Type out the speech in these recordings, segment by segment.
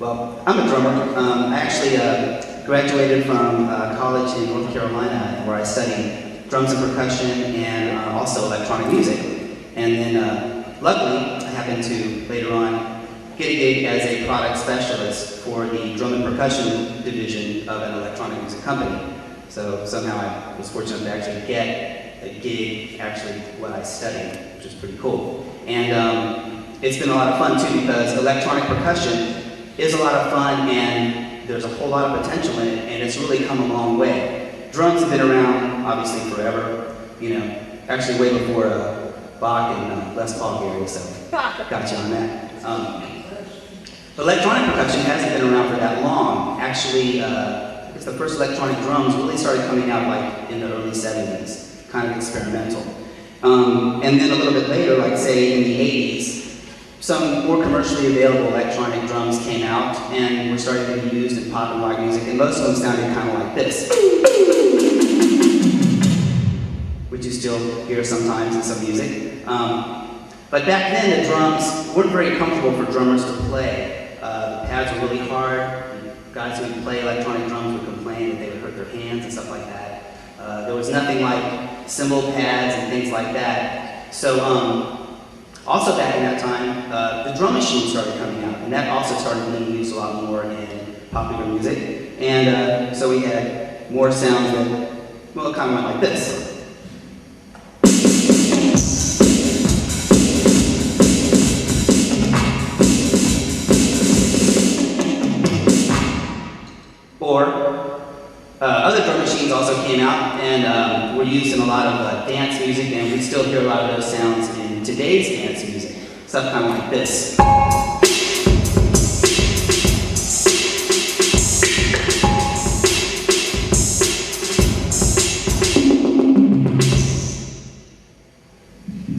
Well, I'm a drummer. I actually graduated from college in North Carolina, where I studied drums and percussion and also electronic music. And then, luckily, I happened to, later on, get a gig as a product specialist for the drum and percussion division of an electronic music company. So somehow I was fortunate to actually get a gig, actually what I studied, which is pretty cool. And it's been a lot of fun too, because electronic percussion is a lot of fun and there's a whole lot of potential in it, and it's really come a long way. Drums have been around, obviously, forever, you know, actually way before Bach and Les Paul, Gary, so got you on that. Electronic percussion hasn't been around for that long. Actually, I guess the first electronic drums really started coming out like in the early 70s, kind of experimental. And then a little bit later, like say in the 80s, some more commercially available electronic drums came out and were starting to be used in pop and rock music, and most of them sounded kind of like this, which you still hear sometimes in some music. But back then, the drums weren't very comfortable for drummers to play. The pads were really hard. Guys who would play electronic drums would complain that they would hurt their hands and stuff like that. There was nothing like cymbal pads and things like that. So, also back in that time, the drum machine started coming out, and that also started being used a lot more in popular music. And so we had more sounds that, well, it kind of went like this. Or other drum machines also came out and were used in a lot of dance music, and we still hear a lot of those sounds in today's dance music. Stuff kind of like this.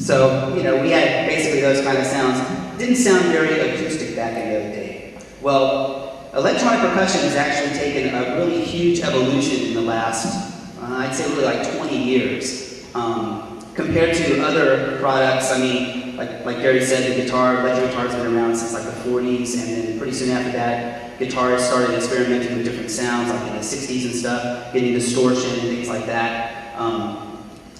So, you know, we had basically those kind of sounds. Didn't sound very acoustic back in the other day. Well, electronic percussion has actually taken a really huge evolution in the last, I'd say really like 20 years. Compared to other products, I mean, like Gary said, the guitar, electric guitar's been around since like the 40s, and then pretty soon after that, guitarists started experimenting with different sounds, like in the 60s and stuff, getting distortion and things like that.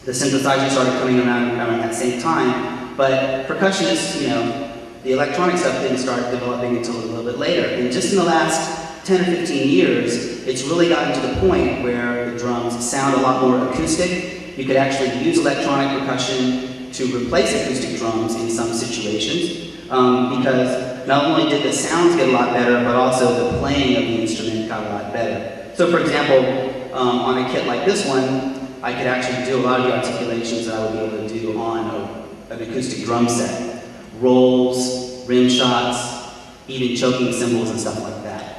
The synthesizers started coming around that same time, but percussionists, you know, the electronic stuff didn't start developing until a little bit later. And just in the last 10 or 15 years, it's really gotten to the point where the drums sound a lot more acoustic. You could actually use electronic percussion to replace acoustic drums in some situations, because not only did the sounds get a lot better, but also the playing of the instrument got a lot better. So for example, on a kit like this one, I could actually do a lot of the articulations that I would be able to do on an acoustic drum set. Rolls, rim shots, even choking cymbals and stuff like that.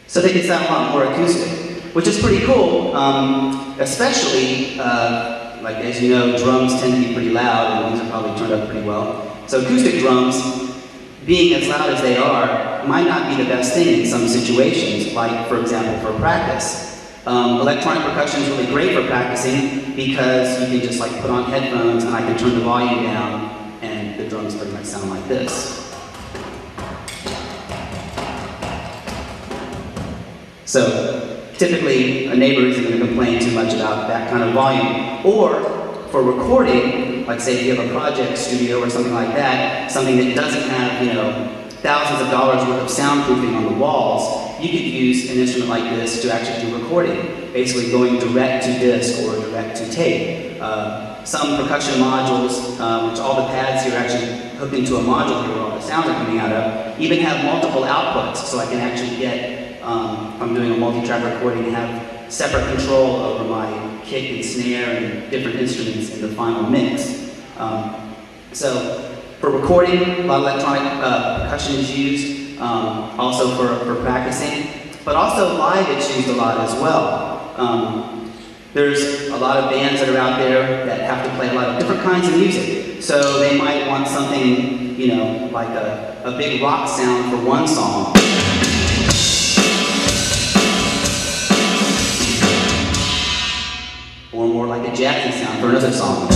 So they can sound a lot more acoustic, which is pretty cool, especially, like as you know, drums tend to be pretty loud, and these are probably turned up pretty well. So acoustic drums, being as loud as they are, might not be the best thing in some situations, like, for example, for practice. Electronic percussion is really great for practicing because you can just like put on headphones and I can turn the volume down and the drums pretty much sound like this. So typically a neighbor isn't going to complain too much about that kind of volume. Or for recording, like say if you have a project studio or something like that, something that doesn't have, you know, thousands of dollars worth of soundproofing on the walls, you could use an instrument like this to actually do recording, basically going direct to disc or direct to tape. Some percussion modules, which all the pads here are actually hooked into a module here where all the sounds are coming out of, even have multiple outputs, so I can actually get, if I'm doing a multi-track recording, have separate control over my kick and snare and different instruments in the final mix. So for recording, a lot of electronic percussion is used, also for practicing, but also live it's used a lot as well. There's a lot of bands that are out there that have to play a lot of different kinds of music. So they might want something, you know, like a big rock sound for one song. Or more like a jazzy sound for another song.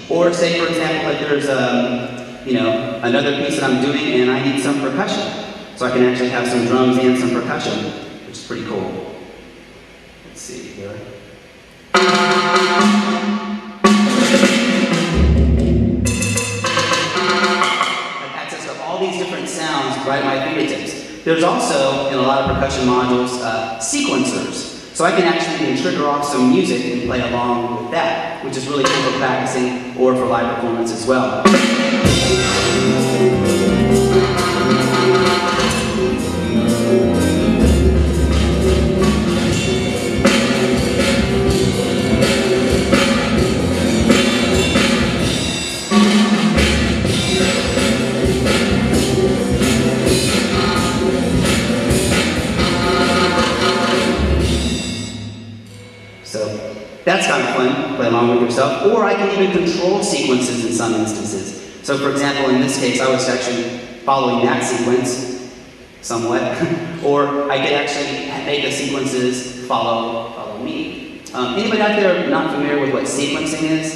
Or say, for example, like there's you know, another piece that I'm doing and I need some percussion. So I can actually have some drums and some percussion, which is pretty cool. Let's see here. I have access to all these different sounds right at my fingertips. There's also, in a lot of percussion modules, sequencers. So I can actually even trigger off some music and play along with that, which is really cool for practicing or for live performance as well. That's kind of fun, play along with yourself. Or I can even control sequences in some instances. So for example, in this case, I was actually following that sequence somewhat. Or I could actually make the sequences follow me. Anybody out there not familiar with what sequencing is?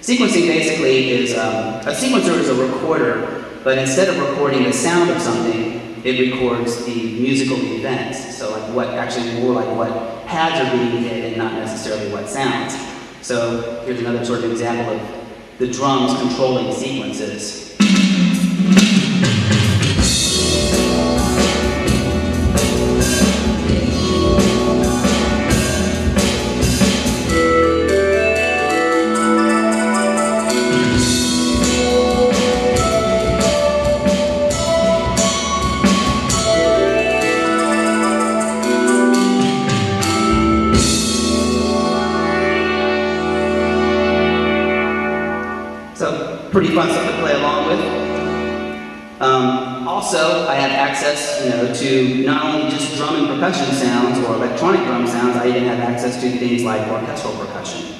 Sequencing basically is, a sequencer is a recorder, but instead of recording the sound of something, it records the musical events. So like what, actually more like what pads are being hit and not necessarily what sounds. So here's another sort of example of the drums controlling sequences. Pretty fun stuff to play along with. Also, I have access, you know, to not only just drum and percussion sounds or electronic drum sounds, I even have access to things like orchestral percussion.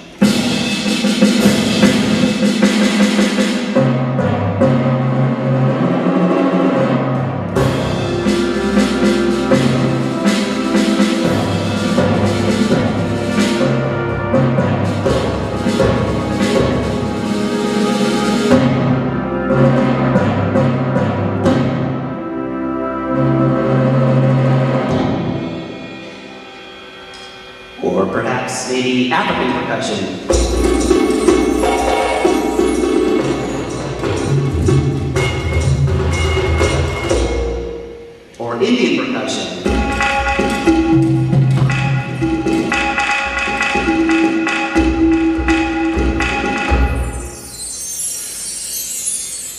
Or perhaps maybe African percussion. Or Indian percussion.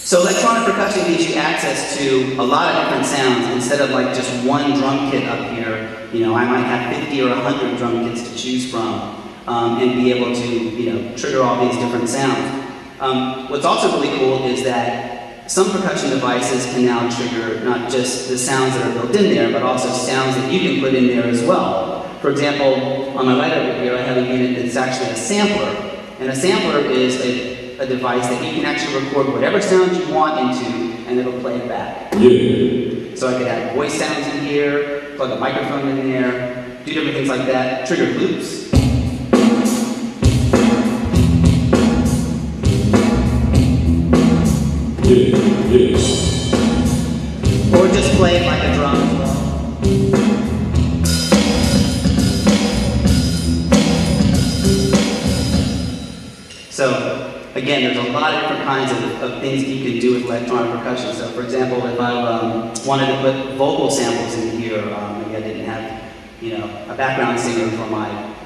So electronic percussion gives you access to a lot of different sounds instead of like just one drum kit up here. You know, I might have 50 or 100 drum kits to choose from and be able to, you know, trigger all these different sounds. What's also really cool is that some percussion devices can now trigger not just the sounds that are built in there, but also sounds that you can put in there as well. For example, on my right over here, I have a unit that's actually a sampler. And a sampler is a device that you can actually record whatever sound you want into, and it'll play it back. Yeah. So I could have voice sounds in here, plug a microphone in there, do different things like that, trigger loops. Or just play it like a drum as well. So, again, there's a lot of different kinds of things that you can do with electronic percussion. So, for example, if I wanted to put vocal samples in here, maybe I didn't have, you know, a background singer for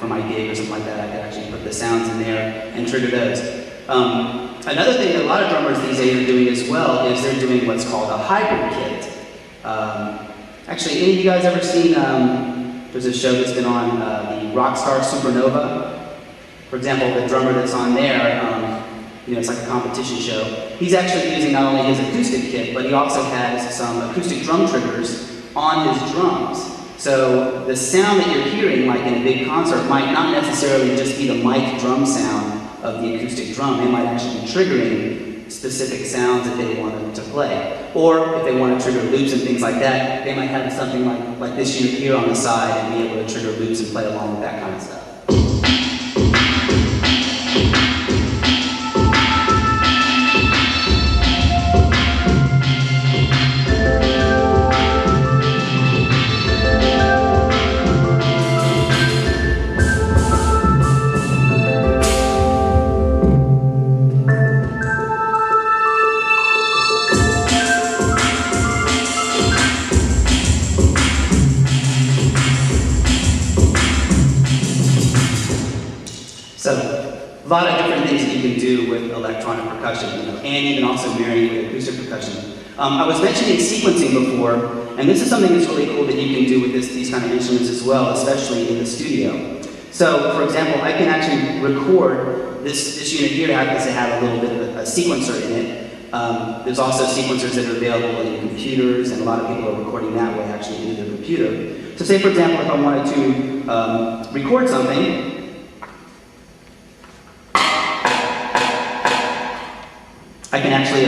my gig or something like that, I could actually put the sounds in there and trigger those. Another thing that a lot of drummers these days are doing as well is they're doing what's called a hybrid kit. Actually, any of you guys ever seen, there's a show that's been on, the Rockstar Supernova? For example, the drummer that's on there, it's like a competition show. He's actually using not only his acoustic kit, but he also has some acoustic drum triggers on his drums. So the sound that you're hearing, like in a big concert, might not necessarily just be the mic drum sound of the acoustic drum. They might actually be triggering specific sounds that they want to play. Or if they want to trigger loops and things like that, they might have something like this unit here on the side and be able to trigger loops and play along with that kind of stuff. A lot of different things that you can do with electronic percussion, and even also marrying with acoustic percussion. I was mentioning sequencing before, and this is something that's really cool that you can do with these kind of instruments as well, especially in the studio. So, for example, I can actually record this unit here happens to have a little bit of a sequencer in it. There's also sequencers that are available in computers, and a lot of people are recording that way actually into their computer. So say, for example, if I wanted to record something, I can actually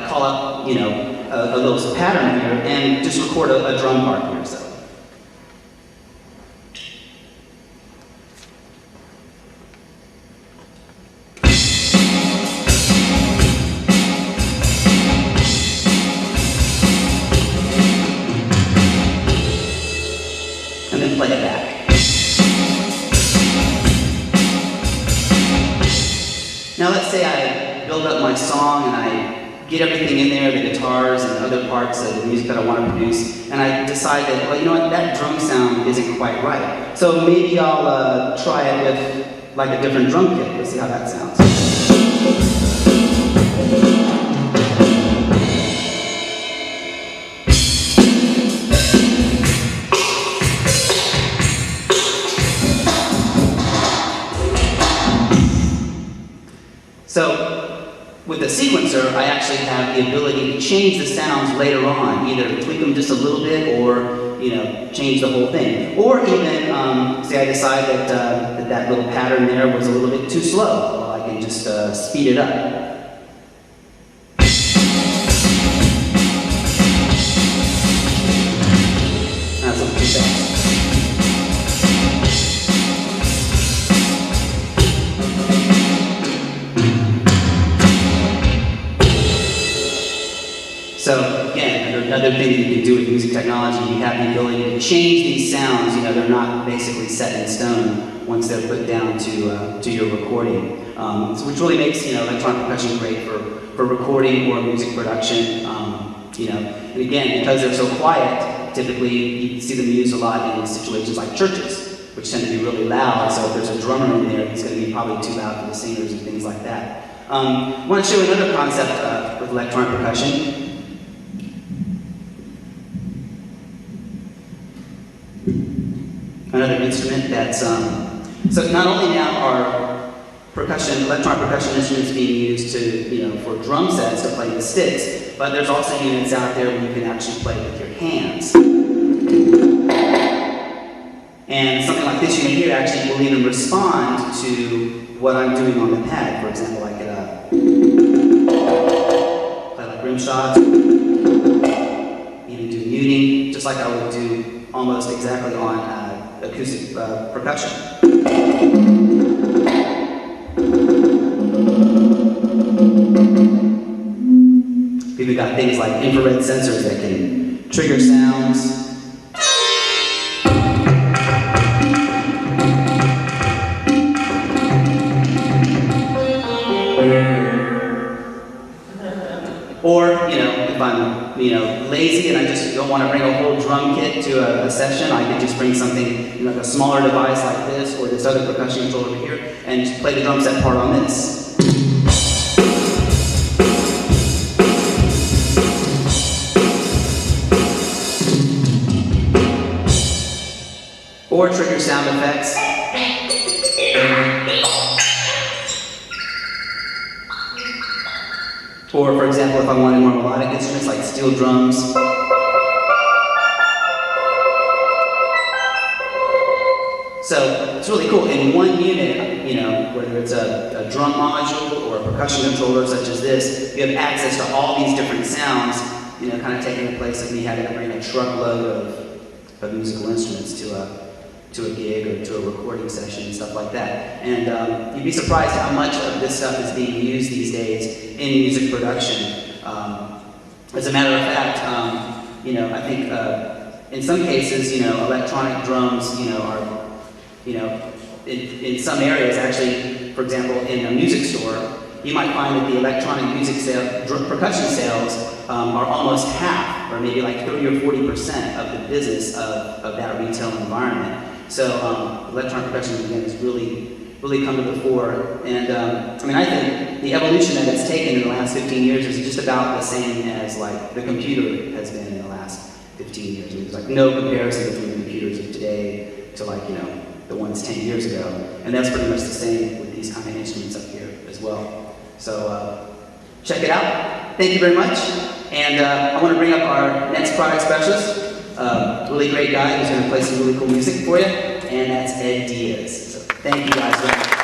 call up, a little pattern here and just record a drum part here. So. And then play it back. Now let's say I build up my song and I get everything in there, the guitars and other parts of the music that I want to produce, and I decide that, well, you know what, that drum sound isn't quite right. So maybe I'll try it with like a different drum kit. Let's see how that sounds. So, with the sequencer, I actually have the ability to change the sounds later on, either tweak them just a little bit or, change the whole thing. Or even, say I decide that that little pattern there was a little bit too slow. Well, I can just speed it up. That's what we say. So again, another thing that you can do with music technology, you have the ability to change these sounds. They're not basically set in stone once they're put down to your recording, which really makes electronic percussion great for recording or music production. And again, because they're so quiet, typically you see them used a lot in situations like churches, which tend to be really loud. So if there's a drummer in there, he's going to be probably too loud for the singers and things like that. I want to show you another concept with electronic percussion. Another instrument that's, so not only now are electronic percussion instruments being used to, for drum sets to play the sticks, but there's also units out there where you can actually play with your hands. And something like this unit here actually will even respond to what I'm doing on the pad. For example, I could play like rim shots, even do muting, just like I would do almost exactly on acoustic percussion. We've got things like infrared sensors that can trigger sounds. Or, if I'm, lazy and I just don't want to bring a whole drum kit to a session, I could just bring something, like a smaller device like this or this other percussion controller over here and just play the drum set part on this. or trigger sound effects. Or, for example, if I wanted more melodic instruments like steel drums. So it's really cool. In one unit, you know, whether it's a drum module or a percussion controller such as this, you have access to all these different sounds, you know, kind of taking the place of me having to bring a truckload of musical instruments to a gig or to a recording session and stuff like that. And you'd be surprised how much of this stuff is being used these days in music production. As a matter of fact, you know, I think in some cases, you know, electronic drums, you know, are, you know, in some areas actually, for example, in a music store, you might find that the electronic music percussion sales are almost half, or maybe like 30 or 40% of the business of that retail environment. So electronic percussion, again, has really come to the fore. And I mean, I think the evolution that it's taken in the last 15 years is just about the same as like the computer has been in the last 15 years. There's like no comparison between the computers of today to like, you know, the ones 10 years ago. And that's pretty much the same with these kind of instruments up here as well. So check it out. Thank you very much. And I want to bring up our next product specialist. Really great guy who's going to play some really cool music for you, and that's Ed Diaz. So thank you guys very much.